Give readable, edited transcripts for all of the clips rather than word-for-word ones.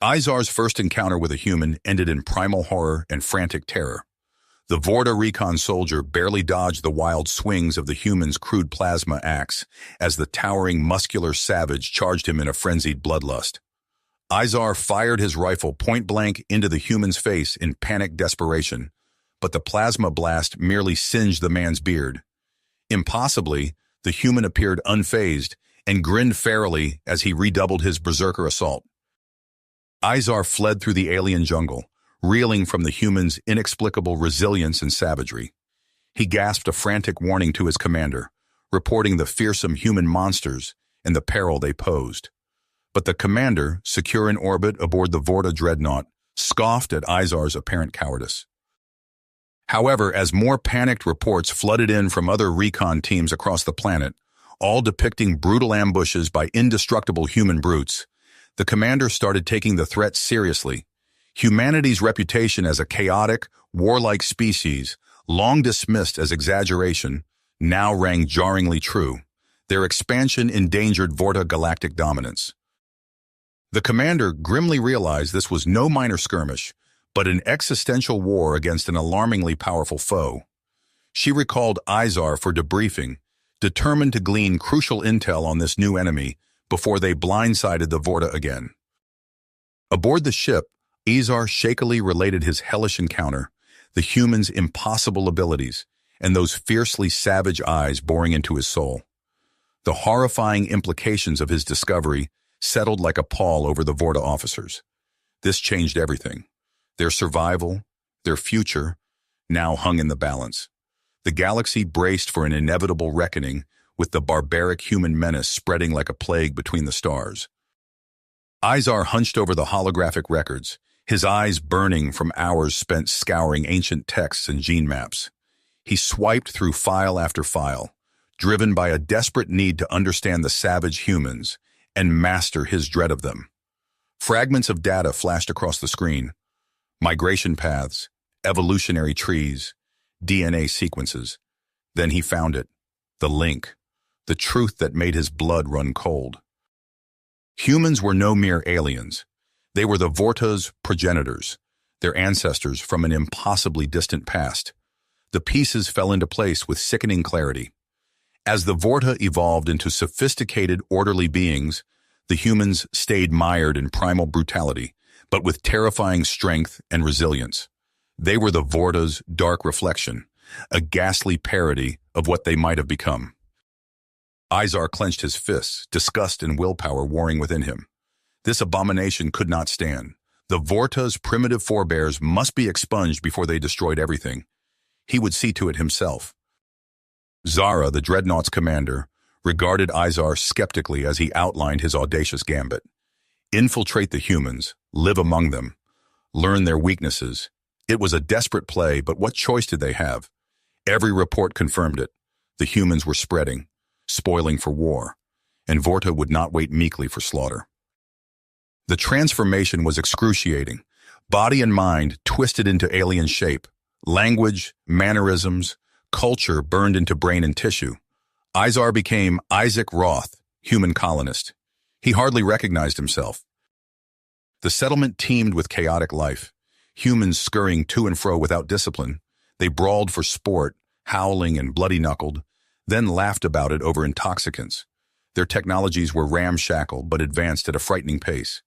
Izar's first encounter with a human ended in primal horror and frantic terror. The Vorta recon soldier barely dodged the wild swings of the human's crude plasma axe as the towering, muscular savage charged him in a frenzied bloodlust. Izar fired his rifle point-blank into the human's face in panicked desperation, but the plasma blast merely singed the man's beard. Impossibly, the human appeared unfazed and grinned ferally as he redoubled his berserker assault. Izar fled through the alien jungle, reeling from the human's inexplicable resilience and savagery. He gasped a frantic warning to his commander, reporting the fearsome human monsters and the peril they posed. But the commander, secure in orbit aboard the Vorta dreadnought, scoffed at Izar's apparent cowardice. However, as more panicked reports flooded in from other recon teams across the planet, all depicting brutal ambushes by indestructible human brutes, the commander started taking the threat seriously. Humanity's reputation as a chaotic, warlike species, long dismissed as exaggeration, now rang jarringly true. Their expansion endangered Vorta galactic dominance. The commander grimly realized this was no minor skirmish, but an existential war against an alarmingly powerful foe. She recalled Izar for debriefing, determined to glean crucial intel on this new enemy before they blindsided the Vorta again. Aboard the ship, Izar shakily related his hellish encounter, the human's impossible abilities, and those fiercely savage eyes boring into his soul. The horrifying implications of his discovery settled like a pall over the Vorta officers. This changed everything. Their survival, their future, now hung in the balance. The galaxy braced for an inevitable reckoning, with the barbaric human menace spreading like a plague between the stars. Izar hunched over the holographic records, his eyes burning from hours spent scouring ancient texts and gene maps. He swiped through file after file, driven by a desperate need to understand the savage humans and master his dread of them. Fragments of data flashed across the screen. Migration paths, evolutionary trees, DNA sequences. Then he found it, the link, the truth that made his blood run cold. Humans were no mere aliens. They were the Vorta's progenitors, their ancestors from an impossibly distant past. The pieces fell into place with sickening clarity. As the Vorta evolved into sophisticated, orderly beings, the humans stayed mired in primal brutality, but with terrifying strength and resilience. They were the Vorta's dark reflection, a ghastly parody of what they might have become. Izar clenched his fists, disgust and willpower warring within him. This abomination could not stand. The Vorta's primitive forebears must be expunged before they destroyed everything. He would see to it himself. Zara, the dreadnought's commander, regarded Izar skeptically as he outlined his audacious gambit. Infiltrate the humans, live among them, learn their weaknesses. It was a desperate play, but what choice did they have? Every report confirmed it. The humans were spreading, spoiling for war, and Vorta would not wait meekly for slaughter. The transformation was excruciating. Body and mind twisted into alien shape. Language, mannerisms, culture burned into brain and tissue. Izar became Isaac Roth, human colonist. He hardly recognized himself. The settlement teemed with chaotic life. Humans scurrying to and fro without discipline. They brawled for sport, howling and bloody-knuckled, then laughed about it over intoxicants. Their technologies were ramshackle but advanced at a frightening pace.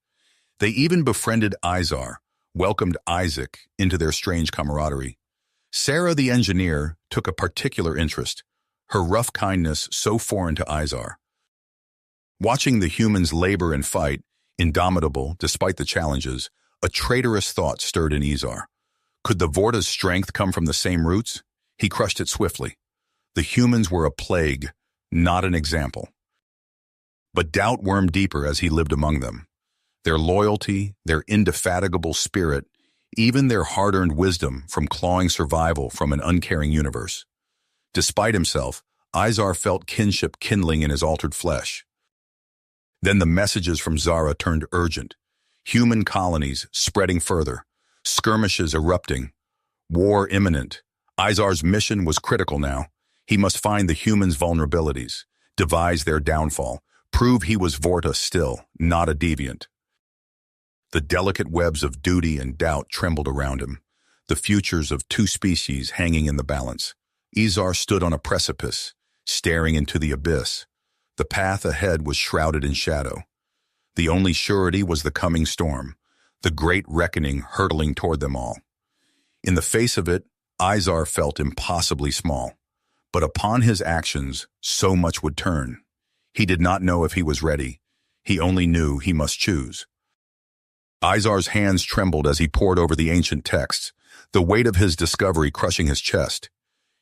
They even befriended Izar, welcomed Isaac into their strange camaraderie. Sarah the engineer took a particular interest, her rough kindness so foreign to Izar. Watching the humans labor and fight, indomitable despite the challenges, a traitorous thought stirred in Izar. Could the Vorta's strength come from the same roots? He crushed it swiftly. The humans were a plague, not an example. But doubt wormed deeper as he lived among them. Their loyalty, their indefatigable spirit, even their hard-earned wisdom from clawing survival from an uncaring universe. Despite himself, Izar felt kinship kindling in his altered flesh. Then the messages from Zara turned urgent. Human colonies spreading further, skirmishes erupting, war imminent. Izar's mission was critical now. He must find the humans' vulnerabilities, devise their downfall, prove he was Vorta still, not a deviant. The delicate webs of duty and doubt trembled around him, the futures of two species hanging in the balance. Izar stood on a precipice, staring into the abyss. The path ahead was shrouded in shadow. The only surety was the coming storm, the great reckoning hurtling toward them all. In the face of it, Izar felt impossibly small. But upon his actions, so much would turn. He did not know if he was ready. He only knew he must choose. Izar's hands trembled as he pored over the ancient texts, the weight of his discovery crushing his chest.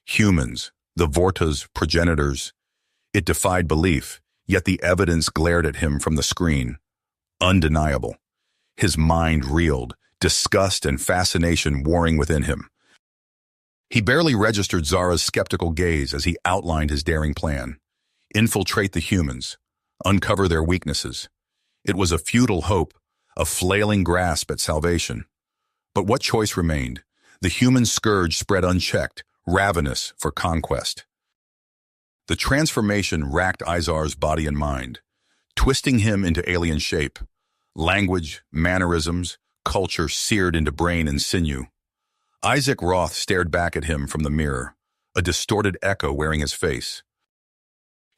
Humans, the Vorta's progenitors. It defied belief, yet the evidence glared at him from the screen. Undeniable. His mind reeled, disgust and fascination warring within him. He barely registered Zara's skeptical gaze as he outlined his daring plan. Infiltrate the humans, uncover their weaknesses. It was a futile hope, a flailing grasp at salvation. But what choice remained? The human scourge spread unchecked, ravenous for conquest. The transformation racked Izar's body and mind, twisting him into alien shape. Language, mannerisms, culture seared into brain and sinew. Isaac Roth stared back at him from the mirror, a distorted echo wearing his face.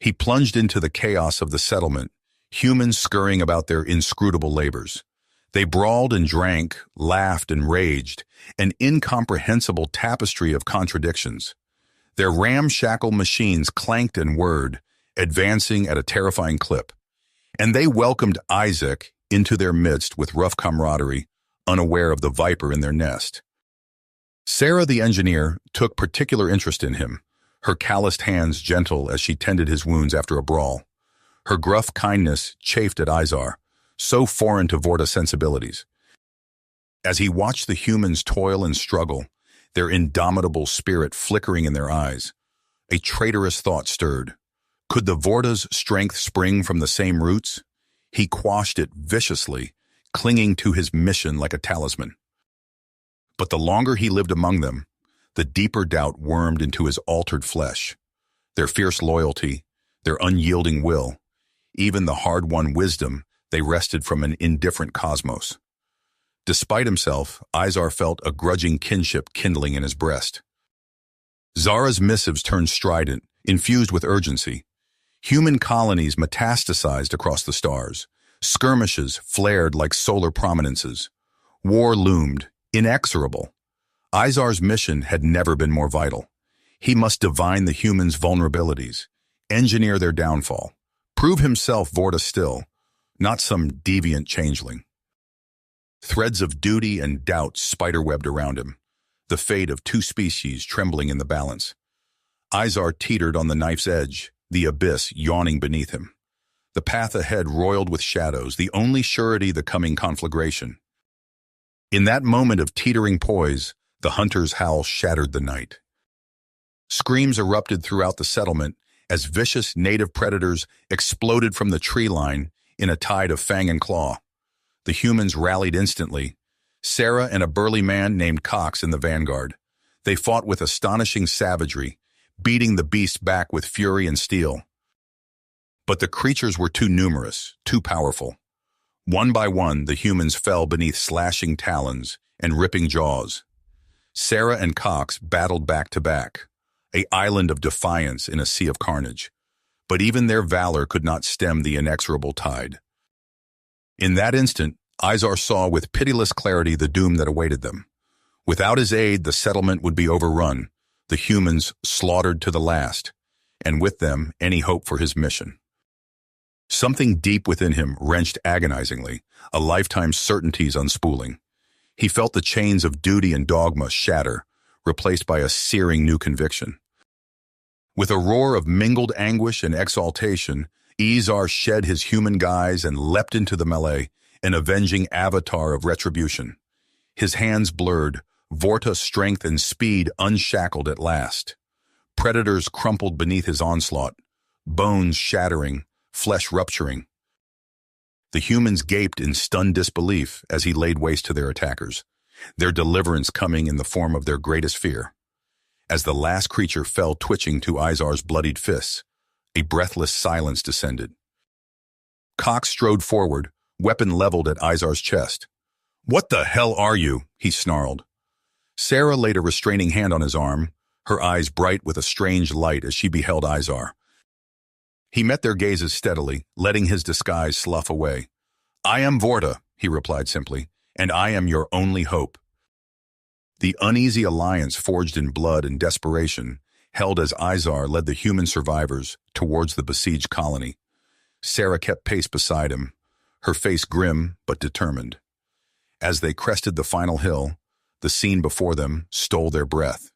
He plunged into the chaos of the settlement, humans scurrying about their inscrutable labors. They brawled and drank, laughed and raged, an incomprehensible tapestry of contradictions. Their ramshackle machines clanked and whirred, advancing at a terrifying clip. And they welcomed Isaac into their midst with rough camaraderie, unaware of the viper in their nest. Sarah, the engineer, took particular interest in him, her calloused hands gentle as she tended his wounds after a brawl. Her gruff kindness chafed at Izar, so foreign to Vorta sensibilities. As he watched the humans toil and struggle, their indomitable spirit flickering in their eyes, a traitorous thought stirred. Could the Vorta's strength spring from the same roots? He quashed it viciously, clinging to his mission like a talisman. But the longer he lived among them, the deeper doubt wormed into his altered flesh. Their fierce loyalty, their unyielding will, even the hard-won wisdom they wrested from an indifferent cosmos. Despite himself, Izar felt a grudging kinship kindling in his breast. Zara's missives turned strident, infused with urgency. Human colonies metastasized across the stars. Skirmishes flared like solar prominences. War loomed, inexorable. Izar's mission had never been more vital. He must divine the humans' vulnerabilities, engineer their downfall, prove himself Vorta still, not some deviant changeling. Threads of duty and doubt spiderwebbed around him, the fate of two species trembling in the balance. Izar teetered on the knife's edge, the abyss yawning beneath him. The path ahead roiled with shadows, the only surety the coming conflagration. In that moment of teetering poise, the hunter's howl shattered the night. Screams erupted throughout the settlement as vicious native predators exploded from the tree line in a tide of fang and claw. The humans rallied instantly, Sarah and a burly man named Cox in the vanguard. They fought with astonishing savagery, beating the beasts back with fury and steel. But the creatures were too numerous, too powerful. One by one, the humans fell beneath slashing talons and ripping jaws. Sarah and Cox battled back to back, an island of defiance in a sea of carnage. But even their valor could not stem the inexorable tide. In that instant, Izar saw with pitiless clarity the doom that awaited them. Without his aid, the settlement would be overrun, the humans slaughtered to the last, and with them, any hope for his mission. Something deep within him wrenched agonizingly, a lifetime's certainties unspooling. He felt the chains of duty and dogma shatter, replaced by a searing new conviction. With a roar of mingled anguish and exaltation, Izar shed his human guise and leapt into the melee, an avenging avatar of retribution. His hands blurred, Vorta's strength and speed unshackled at last. Predators crumpled beneath his onslaught, bones shattering, flesh rupturing. The humans gaped in stunned disbelief as he laid waste to their attackers, their deliverance coming in the form of their greatest fear. As the last creature fell twitching to Izar's bloodied fists, a breathless silence descended. Cox strode forward, weapon leveled at Izar's chest. "What the hell are you?" he snarled. Sarah laid a restraining hand on his arm, her eyes bright with a strange light as she beheld Izar. He met their gazes steadily, letting his disguise slough away. "I am Vorta," he replied simply, "and I am your only hope." The uneasy alliance forged in blood and desperation held as Izar led the human survivors towards the besieged colony. Sarah kept pace beside him, her face grim but determined. As they crested the final hill, the scene before them stole their breath.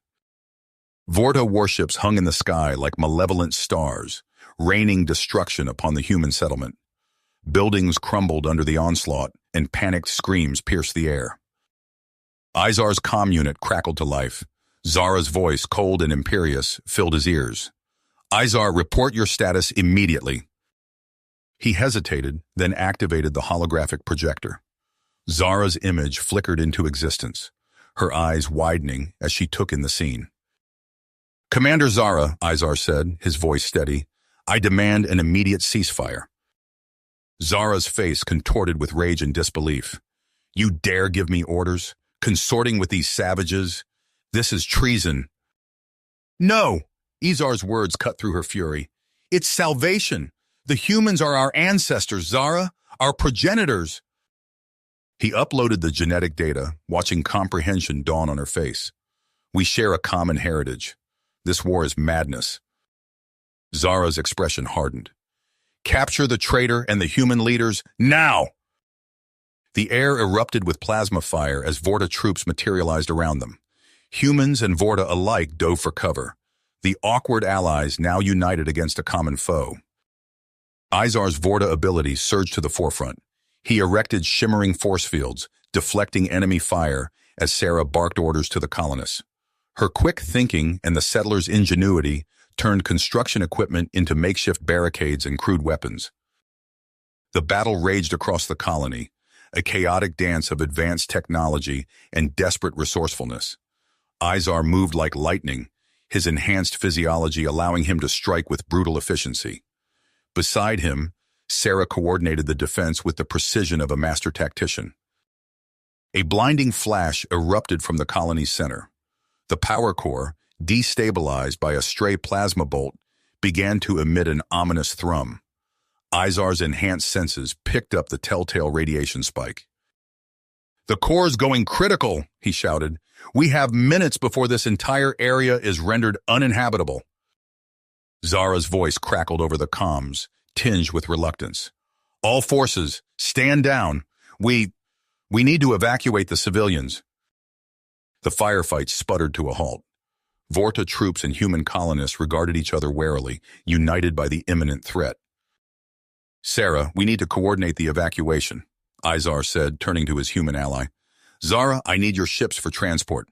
Vorta warships hung in the sky like malevolent stars, raining destruction upon the human settlement. Buildings crumbled under the onslaught, and panicked screams pierced the air. Izar's comm unit crackled to life. Zara's voice, cold and imperious, filled his ears. "Izar, report your status immediately." He hesitated, then activated the holographic projector. Zara's image flickered into existence, her eyes widening as she took in the scene. "Commander Zara," Izar said, his voice steady, "I demand an immediate ceasefire." Zara's face contorted with rage and disbelief. "You dare give me orders? Consorting with these savages? This is treason." "No!" Izar's words cut through her fury. "It's salvation. The humans are our ancestors, Zara, our progenitors." He uploaded the genetic data, watching comprehension dawn on her face. "We share a common heritage. This war is madness." Zara's expression hardened. "Capture the traitor and the human leaders, now!" The air erupted with plasma fire as Vorta troops materialized around them. Humans and Vorta alike dove for cover, the awkward allies now united against a common foe. Izar's Vorta ability surged to the forefront. He erected shimmering force fields, deflecting enemy fire as Sarah barked orders to the colonists. Her quick thinking and the settlers' ingenuity turned construction equipment into makeshift barricades and crude weapons. The battle raged across the colony, a chaotic dance of advanced technology and desperate resourcefulness. Izar moved like lightning, his enhanced physiology allowing him to strike with brutal efficiency. Beside him, Sarah coordinated the defense with the precision of a master tactician. A blinding flash erupted from the colony's center. The power core, destabilized by a stray plasma bolt, began to emit an ominous thrum. Izar's enhanced senses picked up the telltale radiation spike. "The core's going critical," he shouted. "We have minutes before this entire area is rendered uninhabitable." Zara's voice crackled over the comms, tinged with reluctance. "All forces, stand down. We need to evacuate the civilians." The firefight sputtered to a halt. Vorta troops and human colonists regarded each other warily, united by the imminent threat. "Sarah, we need to coordinate the evacuation," Izar said, turning to his human ally. "Zara, I need your ships for transport."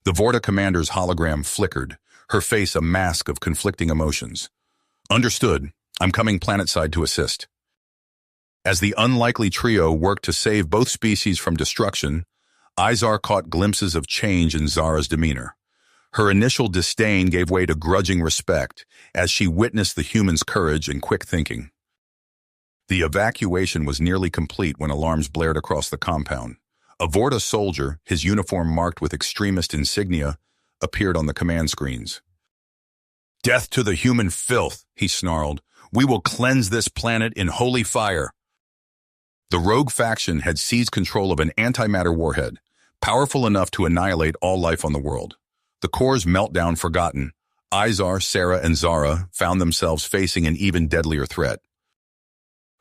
The Vorta commander's hologram flickered, her face a mask of conflicting emotions. "Understood. I'm coming planetside to assist." As the unlikely trio worked to save both species from destruction, Izar caught glimpses of change in Zara's demeanor. Her initial disdain gave way to grudging respect as she witnessed the human's courage and quick thinking. The evacuation was nearly complete when alarms blared across the compound. A Vorta soldier, his uniform marked with extremist insignia, appeared on the command screens. "Death to the human filth," he snarled. "We will cleanse this planet in holy fire." The rogue faction had seized control of an antimatter warhead, powerful enough to annihilate all life on the world. The core's meltdown forgotten, Izar, Sarah, and Zara found themselves facing an even deadlier threat.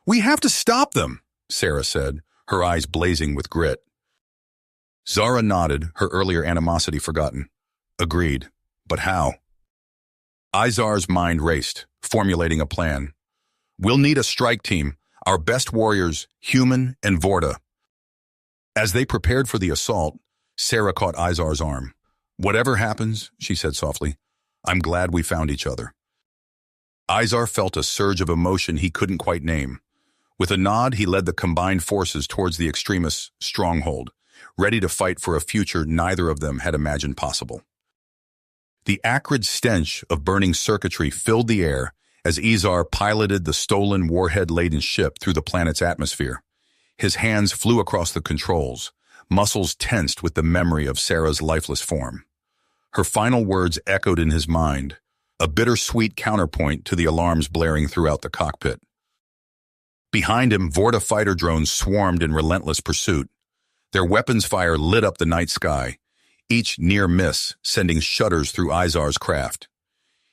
"We have to stop them," Sarah said, her eyes blazing with grit. Zara nodded, her earlier animosity forgotten. "Agreed. But how?" Izar's mind raced, formulating a plan. "We'll need a strike team, our best warriors, human and Vorta." As they prepared for the assault, Sarah caught Izar's arm. "Whatever happens," she said softly, "I'm glad we found each other." Izar felt a surge of emotion he couldn't quite name. With a nod, he led the combined forces towards the extremists' stronghold, ready to fight for a future neither of them had imagined possible. The acrid stench of burning circuitry filled the air as Izar piloted the stolen warhead-laden ship through the planet's atmosphere. His hands flew across the controls, muscles tensed with the memory of Sarah's lifeless form. Her final words echoed in his mind, a bittersweet counterpoint to the alarms blaring throughout the cockpit. Behind him, Vorta fighter drones swarmed in relentless pursuit. Their weapons fire lit up the night sky, each near miss sending shudders through Izar's craft.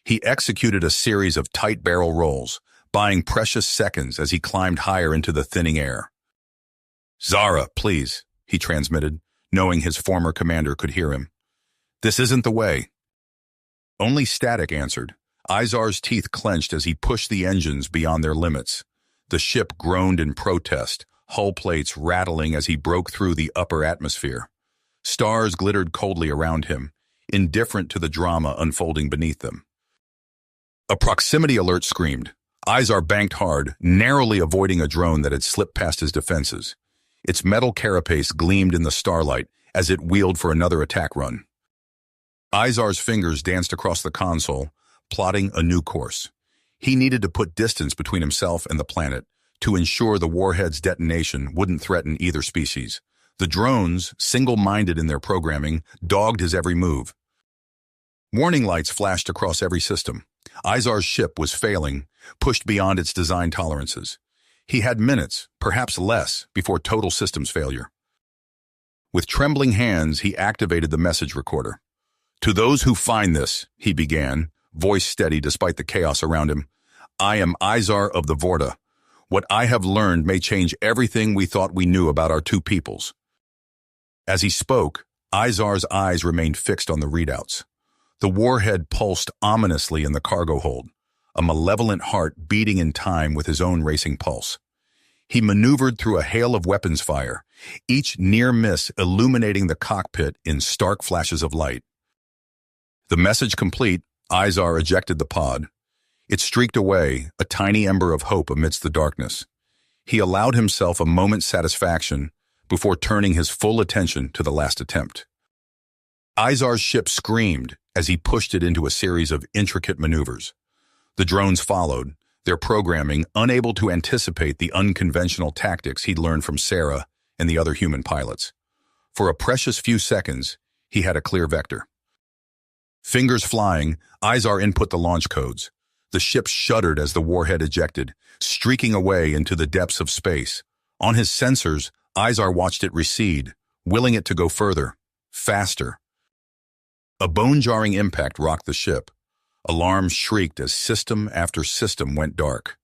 He executed a series of tight barrel rolls, buying precious seconds as he climbed higher into the thinning air. "Zara, please," he transmitted, knowing his former commander could hear him. "This isn't the way." Only static answered. Izar's teeth clenched as he pushed the engines beyond their limits. The ship groaned in protest, hull plates rattling as he broke through the upper atmosphere. Stars glittered coldly around him, indifferent to the drama unfolding beneath them. A proximity alert screamed. Izar banked hard, narrowly avoiding a drone that had slipped past his defenses. Its metal carapace gleamed in the starlight as it wheeled for another attack run. Izar's fingers danced across the console, plotting a new course. He needed to put distance between himself and the planet to ensure the warhead's detonation wouldn't threaten either species. The drones, single-minded in their programming, dogged his every move. Warning lights flashed across every system. Izar's ship was failing, pushed beyond its design tolerances. He had minutes, perhaps less, before total systems failure. With trembling hands, he activated the message recorder. "To those who find this," he began, voice steady despite the chaos around him, "I am Izar of the Vorta. What I have learned may change everything we thought we knew about our two peoples." As he spoke, Izar's eyes remained fixed on the readouts. The warhead pulsed ominously in the cargo hold, a malevolent heart beating in time with his own racing pulse. He maneuvered through a hail of weapons fire, each near miss illuminating the cockpit in stark flashes of light. The message complete, Izar ejected the pod. It streaked away, a tiny ember of hope amidst the darkness. He allowed himself a moment's satisfaction before turning his full attention to the last attempt. Izar's ship screamed as he pushed it into a series of intricate maneuvers. The drones followed, their programming unable to anticipate the unconventional tactics he'd learned from Sarah and the other human pilots. For a precious few seconds, he had a clear vector. Fingers flying, Izar input the launch codes. The ship shuddered as the warhead ejected, streaking away into the depths of space. On his sensors, Izar watched it recede, willing it to go further, faster. A bone-jarring impact rocked the ship. Alarms shrieked as system after system went dark.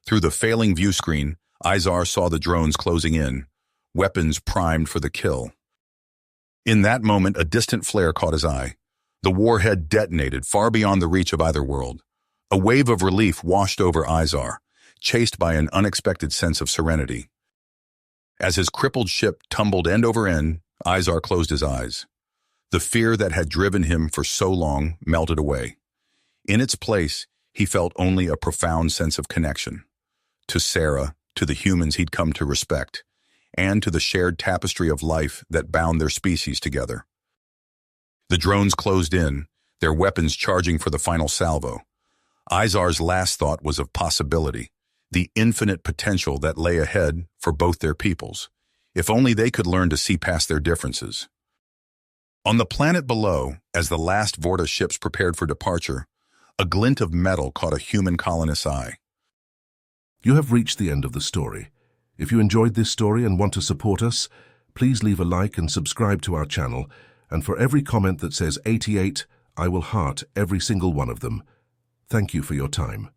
Through the failing view screen, Izar saw the drones closing in, weapons primed for the kill. In that moment, a distant flare caught his eye. The warhead detonated far beyond the reach of either world. A wave of relief washed over Izar, chased by an unexpected sense of serenity. As his crippled ship tumbled end over end, Izar closed his eyes. The fear that had driven him for so long melted away. In its place, he felt only a profound sense of connection. To Sarah, to the humans he'd come to respect, and to the shared tapestry of life that bound their species together. The drones closed in, their weapons charging for the final salvo. Izar's last thought was of possibility, the infinite potential that lay ahead for both their peoples, if only they could learn to see past their differences. On the planet below, as the last Vorta ships prepared for departure, a glint of metal caught a human colonist's eye. You have reached the end of the story. If you enjoyed this story and want to support us, please leave a like and subscribe to our channel, and for every comment that says 88, I will heart every single one of them. Thank you for your time.